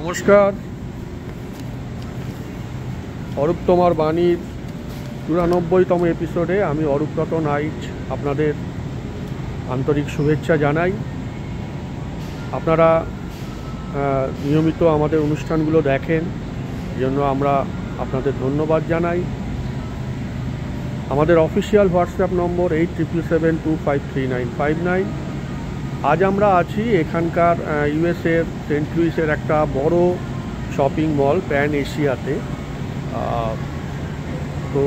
নমস্কার। অরূপ তোমার বাণীর 94তম এপিসোডে আমি অরূপব্রত নাইট আপনাদের আন্তরিক শুভেচ্ছা জানাই। আপনারা নিয়মিত আমাদের অনুষ্ঠানগুলো দেখেন, জন্য আমরা আপনাদের ধন্যবাদ জানাই। আমাদের অফিসিয়াল হোয়াটসঅ্যাপ নম্বর 8772533959। আজ আমরা আছি এখানকার ইউএসএর সেন্ট লুইসের একটা বড় শপিং মল প্যান এশিয়াতে। তো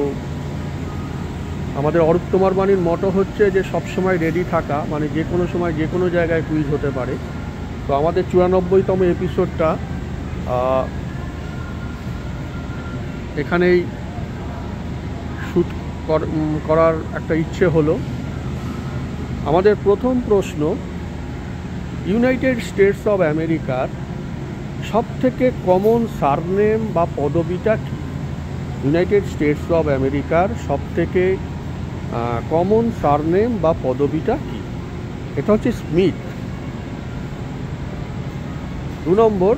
আমাদের অরূপ তোমার বাণীর মটো হচ্ছে যে সবসময় রেডি থাকা, মানে যে কোনো সময় যে কোনো জায়গায় কুইজ হতে পারে। তো আমাদের 94তম এপিসোডটা এখানেই শ্যুট করার একটা ইচ্ছে হলো। আমাদের প্রথম প্রশ্ন, ইউনাইটেড স্টেটস অব আমেরিকার সবথেকে কমন সারনেম বা পদবিটা কী? ইউনাইটেড স্টেটস অব আমেরিকার সবথেকে কমন সারনেম বা পদবিটা কী? এটা হচ্ছে স্মিথ। 2 নম্বর,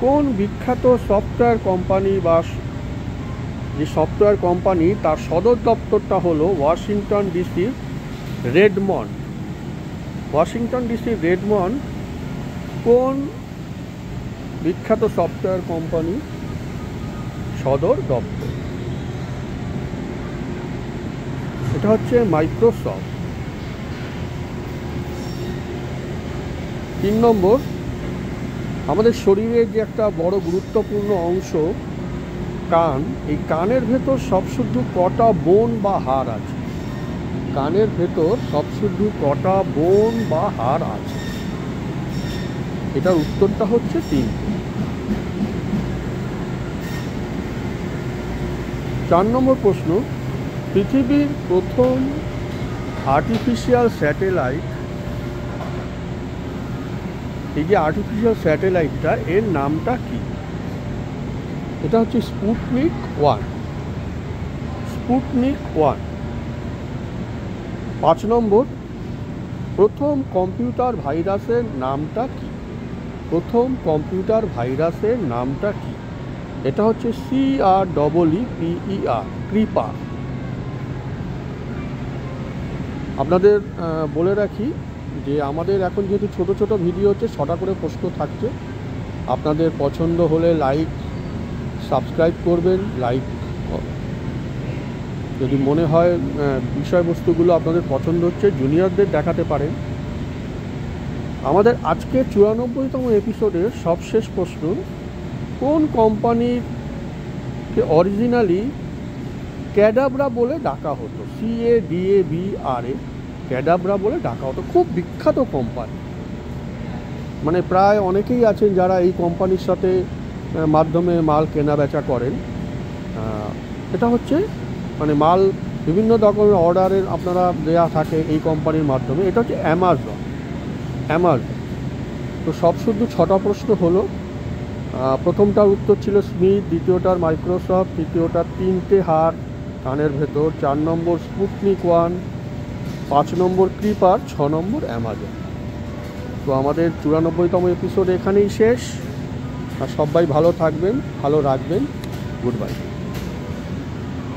কোন বিখ্যাত সফটওয়্যার কোম্পানি বা যে সফটওয়্যার কোম্পানি তার সদর দপ্তরটা হলো ওয়াশিংটন ডিসির রেডমন্ড? ওয়াশিংটন ডিসির রেডমন্ড কোন বিখ্যাত সফটওয়্যার কোম্পানি সদর দপ্তর? এটা হচ্ছে মাইক্রোসফট। 3 নম্বর, আমাদের শরীরের যে একটা বড় গুরুত্বপূর্ণ অংশ কান, এই কানের ভেতর সবশুদ্ধ কটা বোন বা হাড় আছে? কানের ভেতর সবশুদ্ধ কটা বোন বা হাড় আছে? এটার উত্তরটা হচ্ছে 3। 4 নম্বর প্রশ্ন, পৃথিবীর প্রথম আর্টিফিশিয়াল স্যাটেলাইট, এই যে আর্টিফিশিয়াল স্যাটেলাইটটা, এর নামটা কি? এটা হচ্ছে স্পুটনিক 1। স্পুটনিক 1। 5 নম্বর, প্রথম কম্পিউটার ভাইরাসের নামটা কি? প্রথম কম্পিউটার ভাইরাসের নামটা কি? এটা হচ্ছে CREEPER, ক্রিপার। আপনাদের বলে রাখি যে আমাদের এখন যেহেতু ছোট ছোট ভিডিও হচ্ছে, 6টা করে প্রশ্ন থাকছে। আপনাদের পছন্দ হলে লাইক সাবস্ক্রাইব করবেন। লাইক যদি মনে হয় বিষয়বস্তুগুলো আপনাদের পছন্দ হচ্ছে, জুনিয়রদের দেখাতে পারেন। আমাদের আজকে 94তম এপিসোডের সবশেষ প্রশ্ন, কোন কোম্পানিকে অরিজিনালি ক্যাডাব্রা বলে ডাকা হতো? CADABRA, ক্যাডাব্রা বলে ডাকা হতো। খুব বিখ্যাত কোম্পানি, মানে প্রায় অনেকেই আছেন যারা এই কোম্পানির সাথে মাধ্যমে মাল কেনা বেচা করেন। এটা হচ্ছে মানে মাল বিভিন্ন রকমের অর্ডারের আপনারা দেয়া থাকে এই কোম্পানির মাধ্যমে। এটা হচ্ছে অ্যামাজন। তো সব শুধু 6টা প্রশ্ন হলো। প্রথমটার উত্তর ছিল স্মিথ, দ্বিতীয়টার মাইক্রোসফট, তৃতীয়টার 3টে হাড় কানের ভেতর, 4 নম্বর স্পুটনিক 1, 5 নম্বর ক্রিপার, 6 নম্বর অ্যামাজন। তো আমাদের 94তম এপিসোড এখানেই শেষ। আর সবাই ভালো থাকবেন, ভালো রাখবেন। Good bye.